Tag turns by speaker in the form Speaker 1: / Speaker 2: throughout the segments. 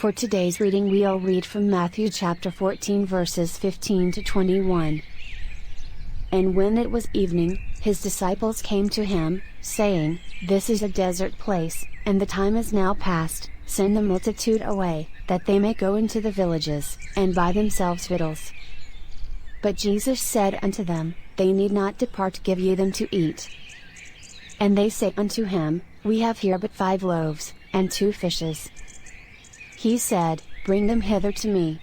Speaker 1: For today's reading we'll read from Matthew chapter 14 verses 15 to 21. And when it was evening, his disciples came to him, saying, This is a desert place, and the time is now past, send the multitude away, that they may go into the villages, and buy themselves victuals. But Jesus said unto them, They need not depart, give ye them to eat. And they say unto him, We have here but 5 loaves, and 2 fishes. He said, Bring them hither to me.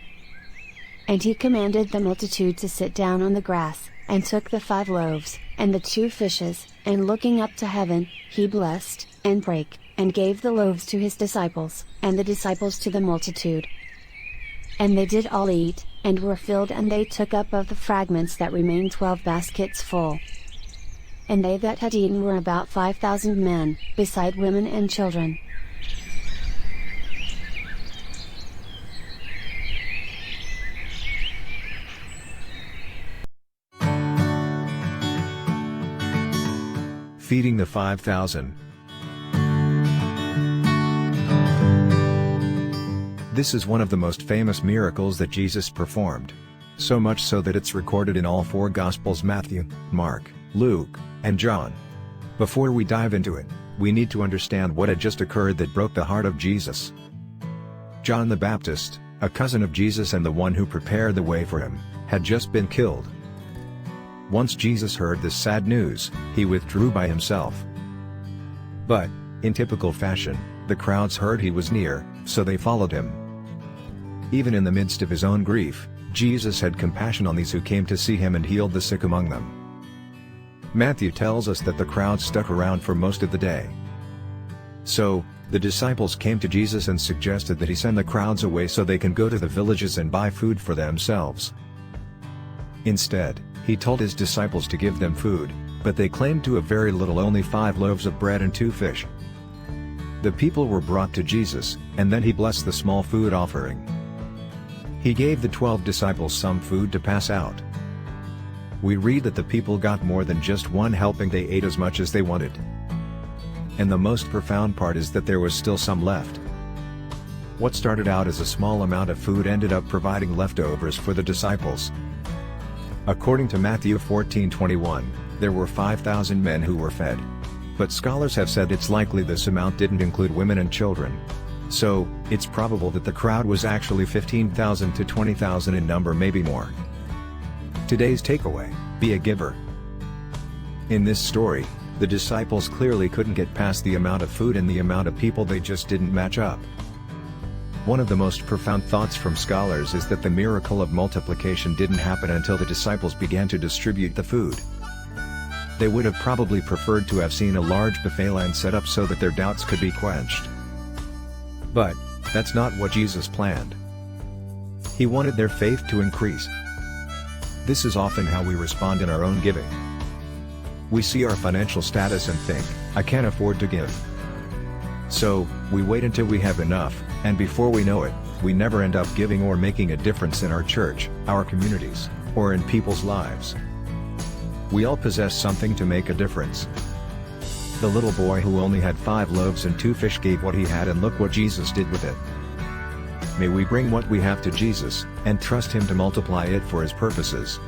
Speaker 1: And he commanded the multitude to sit down on the grass, and took the 5 loaves, and the 2 fishes, and looking up to heaven, he blessed, and brake, and gave the loaves to his disciples, and the disciples to the multitude. And they did all eat, and were filled, and they took up of the fragments that remained 12 baskets full. And they that had eaten were about 5,000 men, beside women and children.
Speaker 2: Feeding the 5,000. This is one of the most famous miracles that Jesus performed. So much so that it's recorded in all 4 Gospels: Matthew, Mark, Luke, and John. Before we dive into it, we need to understand what had just occurred that broke the heart of Jesus. John the Baptist, a cousin of Jesus and the one who prepared the way for him, had just been killed. Once Jesus heard this sad news, he withdrew by himself. But, in typical fashion, the crowds heard he was near, so they followed him. Even in the midst of his own grief, Jesus had compassion on these who came to see him and healed the sick among them. Matthew tells us that the crowd stuck around for most of the day. So, the disciples came to Jesus and suggested that he send the crowds away so they can go to the villages and buy food for themselves. Instead, he told his disciples to give them food, but they claimed to have very little, only 5 loaves of bread and 2 fish. The people were brought to Jesus, and then he blessed the small food offering. He gave the 12 disciples some food to pass out. We read that the people got more than just one helping, they ate as much as they wanted. And the most profound part is that there was still some left. What started out as a small amount of food ended up providing leftovers for the disciples. According to Matthew 14:21, there were 5,000 men who were fed. But scholars have said it's likely this amount didn't include women and children. So, it's probable that the crowd was actually 15,000 to 20,000 in number, maybe more. Today's takeaway: be a giver. In this story, the disciples clearly couldn't get past the amount of food and the amount of people, they just didn't match up. One of the most profound thoughts from scholars is that the miracle of multiplication didn't happen until the disciples began to distribute the food. They would have probably preferred to have seen a large buffet line set up so that their doubts could be quenched. But, that's not what Jesus planned. He wanted their faith to increase. This is often how we respond in our own giving. We see our financial status and think, I can't afford to give. So, we wait until we have enough, and before we know it, we never end up giving or making a difference in our church, our communities, or in people's lives. We all possess something to make a difference. The little boy who only had 5 loaves and 2 fish gave what he had, and look what Jesus did with it. May we bring what we have to Jesus, and trust him to multiply it for his purposes.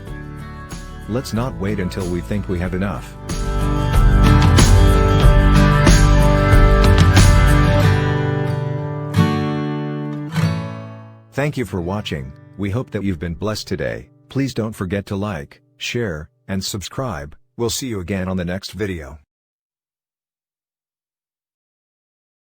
Speaker 2: Let's not wait until we think we have enough. Thank you for watching. We hope that you've been blessed today. Please don't forget to like, share, and subscribe. We'll see you again on the next video.